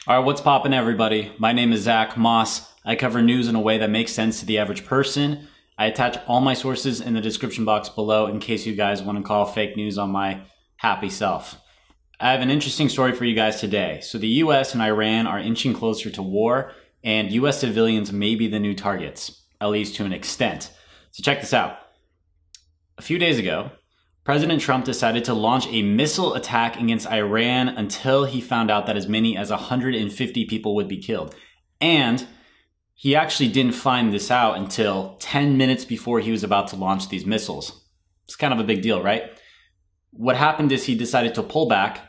All right, what's poppin', everybody? My name is Zach Moss. I cover news in a way that makes sense to the average person. I attach all my sources in the description box below in case you guys want to call fake news on my happy self. I have an interesting story for you guys today. So the US and Iran are inching closer to war, and US civilians may be the new targets, at least to an extent. So check this out. A few days ago, President Trump decided to launch a missile attack against Iran until he found out that as many as 150 people would be killed. And he actually didn't find this out until 10 minutes before he was about to launch these missiles. It's kind of a big deal, right? What happened is he decided to pull back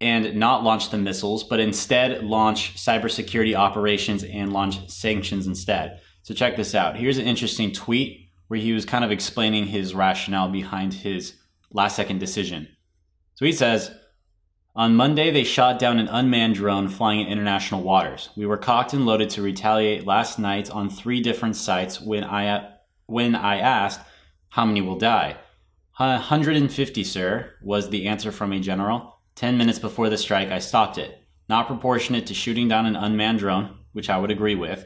and not launch the missiles, but instead launch cybersecurity operations and launch sanctions instead. So check this out. Here's an interesting tweet where he was kind of explaining his rationale behind his last-second decision. So he says, on Monday, they shot down an unmanned drone flying in international waters. We were cocked and loaded to retaliate last night on 3 different sites when I asked, how many will die? 150, sir, was the answer from a general. 10 minutes before the strike, I stopped it. Not proportionate to shooting down an unmanned drone, which I would agree with.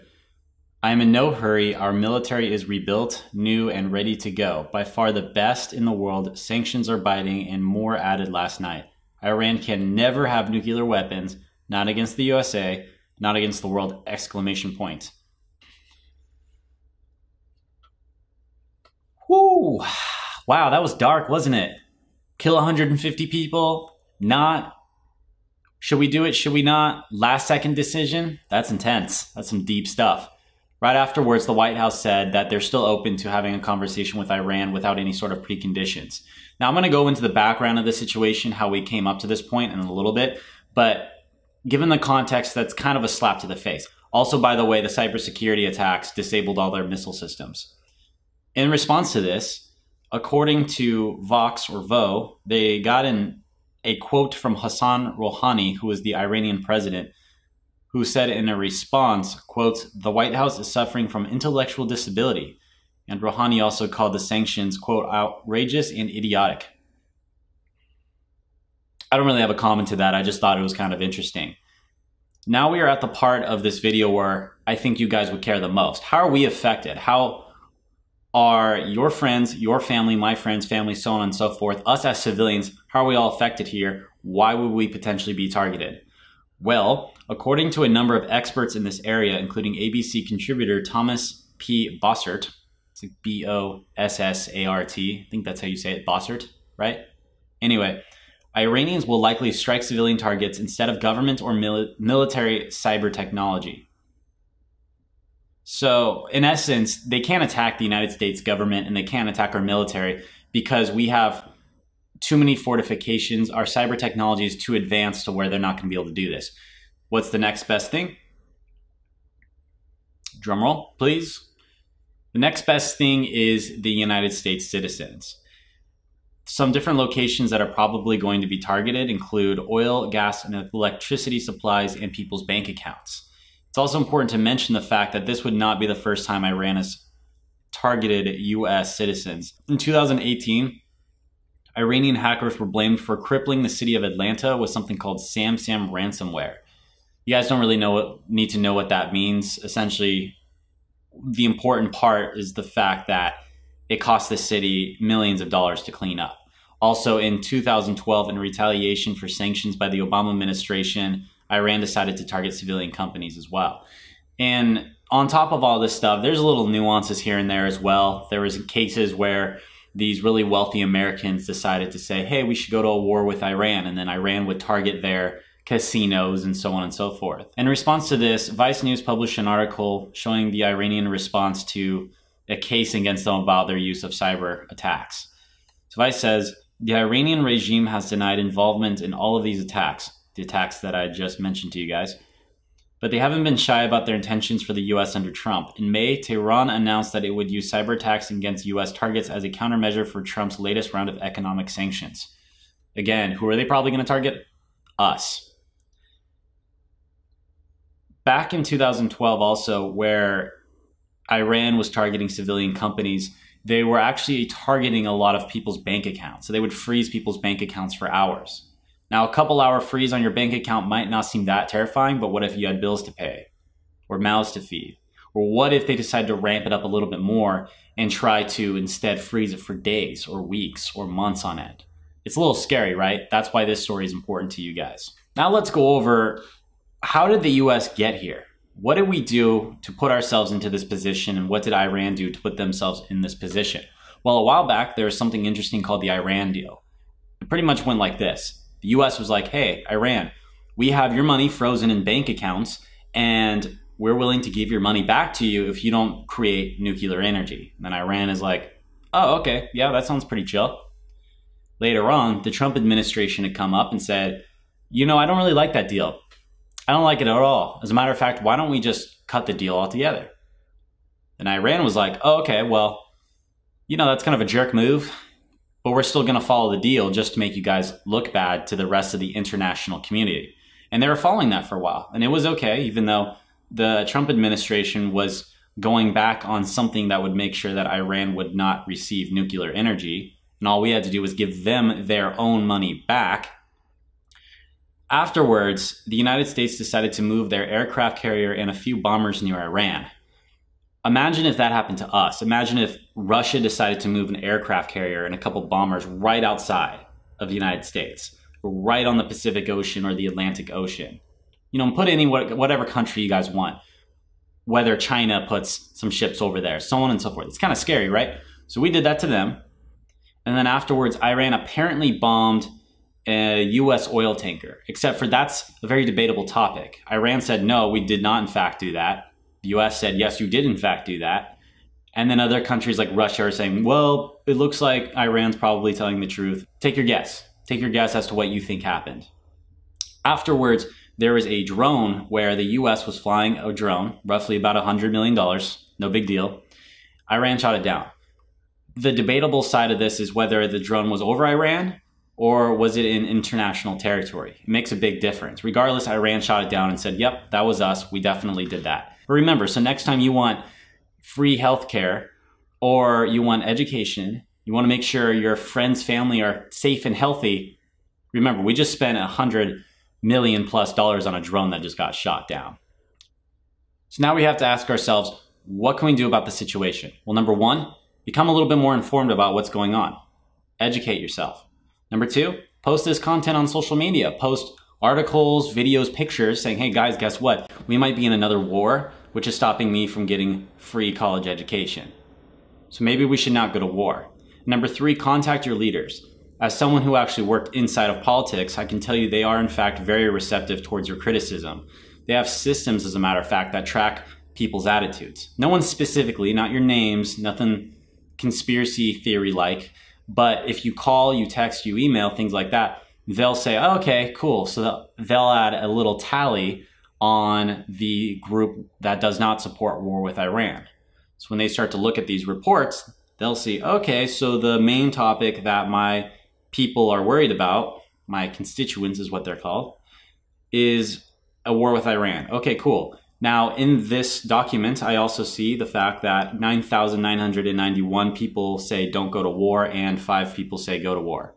I am in no hurry. Our military is rebuilt, new, and ready to go. By far the best in the world. Sanctions are biting, and more added last night. Iran can never have nuclear weapons, not against the USA, not against the world, exclamation point. Whoo! Wow, that was dark, wasn't it? Kill 150 people? Not. Should we do it? Should we not? Last second decision? That's intense. That's some deep stuff. Right afterwards, the White House said that they're still open to having a conversation with Iran without any sort of preconditions. Now, I'm going to go into the background of the situation, how we came up to this point in a little bit, but given the context, that's kind of a slap to the face. Also, by the way, the cybersecurity attacks disabled all their missile systems. In response to this, according to Vox or Vo, they got a quote from Hassan Rouhani, who is the Iranian president, who said in a response, quote, the White House is suffering from intellectual disability. And Rouhani also called the sanctions, quote, outrageous and idiotic. I don't really have a comment to that. I just thought it was kind of interesting. Now we are at the part of this video where I think you guys would care the most. How are we affected? How are your friends, your family, my friends' family, so on and so forth, us as civilians, how are we all affected here? Why would we potentially be targeted? Well, according to a number of experts in this area, including ABC contributor Thomas P. Bossert, it's like B-O-S-S-A-R-T, I think that's how you say it, Bossert, right? Anyway, Iranians will likely strike civilian targets instead of government or military cyber technology. So, in essence, they can't attack the United States government and they can't attack our military because we have too many fortifications. Our cyber technology is too advanced to where they're not going to be able to do this. What's the next best thing? Drum roll, please. The next best thing is the United States citizens. Some different locations that are probably going to be targeted include oil, gas, and electricity supplies and people's bank accounts. It's also important to mention the fact that this would not be the first time Iran has targeted US citizens. In 2018, Iranian hackers were blamed for crippling the city of Atlanta with something called SamSam ransomware. You guys don't really need to know what that means. Essentially, the important part is the fact that it cost the city millions of dollars to clean up. Also, in 2012, in retaliation for sanctions by the Obama administration, Iran decided to target civilian companies as well. And on top of all this stuff, there's little nuances here and there as well. There was cases where these really wealthy Americans decided to say, hey, we should go to a war with Iran, and then Iran would target their casinos and so on and so forth. In response to this, Vice News published an article showing the Iranian response to a case against them about their use of cyber attacks. So Vice says, the Iranian regime has denied involvement in all of these attacks, the attacks that I just mentioned to you guys, but they haven't been shy about their intentions for the US under Trump. In May, Tehran announced that it would use cyber attacks against US targets as a countermeasure for Trump's latest round of economic sanctions. Again, who are they probably going to target? Us. Back in 2012 also, where Iran was targeting civilian companies, they were actually targeting a lot of people's bank accounts. So they would freeze people's bank accounts for hours. Now, a couple hour freeze on your bank account might not seem that terrifying, but what if you had bills to pay or mouths to feed? Or what if they decide to ramp it up a little bit more and try to instead freeze it for days or weeks or months on end? It's a little scary, right? That's why this story is important to you guys. Now let's go over, how did the US get here? What did we do to put ourselves into this position, and what did Iran do to put themselves in this position? Well, a while back, there was something interesting called the Iran deal. It pretty much went like this. The US was like, hey, Iran, we have your money frozen in bank accounts, and we're willing to give your money back to you if you don't create nuclear energy. And then Iran is like, oh, okay, yeah, that sounds pretty chill. Later on, the Trump administration had come up and said, you know, I don't really like that deal. I don't like it at all. As a matter of fact, why don't we just cut the deal altogether? And Iran was like, oh, okay, well, you know, that's kind of a jerk move, but we're still going to follow the deal just to make you guys look bad to the rest of the international community. And they were following that for a while. And it was okay, even though the Trump administration was going back on something that would make sure that Iran would not receive nuclear energy. And all we had to do was give them their own money back. Afterwards, the United States decided to move their aircraft carrier and a few bombers near Iran. Imagine if that happened to us. Imagine if Russia decided to move an aircraft carrier and a couple bombers right outside of the United States, right on the Pacific Ocean or the Atlantic Ocean. You know, put any whatever country you guys want, whether China puts some ships over there, so on and so forth. It's kind of scary, right? So we did that to them. And then afterwards, Iran apparently bombed a US oil tanker, except for that's a very debatable topic. Iran said, no, we did not in fact do that. The US said, yes, you did in fact do that. And then other countries like Russia are saying, well, it looks like Iran's probably telling the truth. Take your guess. Take your guess as to what you think happened. Afterwards, there was a drone where the US was flying a drone, roughly about $100 million, no big deal. Iran shot it down. The debatable side of this is whether the drone was over Iran or was it in international territory. It makes a big difference. Regardless, Iran shot it down and said, yep, that was us. We definitely did that. But remember, so next time you want free healthcare or you want education, you want to make sure your friends, family are safe and healthy. Remember, we just spent $100 million+ on a drone that just got shot down. So now we have to ask ourselves, what can we do about the situation? Well, number one, become a little bit more informed about what's going on. Educate yourself. Number two, post this content on social media. Post articles, videos, pictures saying, hey guys, guess what? We might be in another war, which is stopping me from getting free college education. So maybe we should not go to war. Number three, contact your leaders. As someone who actually worked inside of politics, I can tell you they are in fact very receptive towards your criticism. They have systems, as a matter of fact, that track people's attitudes. No one specifically, not your names, nothing conspiracy theory-like, but if you call, you text, you email, things like that, they'll say, oh, okay, cool. So they'll add a little tally on the group that does not support war with Iran. So when they start to look at these reports, they'll see, okay, so the main topic that my people are worried about, my constituents is what they're called, is a war with Iran. Okay, cool. Now, in this document, I also see the fact that 9,991 people say don't go to war and 5 people say go to war.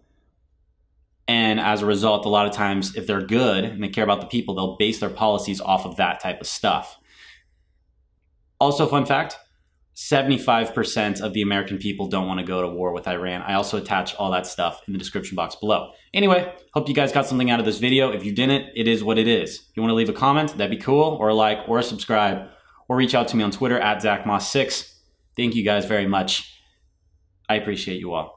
And as a result, a lot of times, if they're good and they care about the people, they'll base their policies off of that type of stuff. Also, fun fact, 75% of the American people don't want to go to war with Iran. I also attach all that stuff in the description box below. Anyway, hope you guys got something out of this video. If you didn't, it is what it is. If you want to leave a comment, that'd be cool, or a like, or a subscribe, or reach out to me on Twitter at ZachMoss6. Thank you guys very much. I appreciate you all.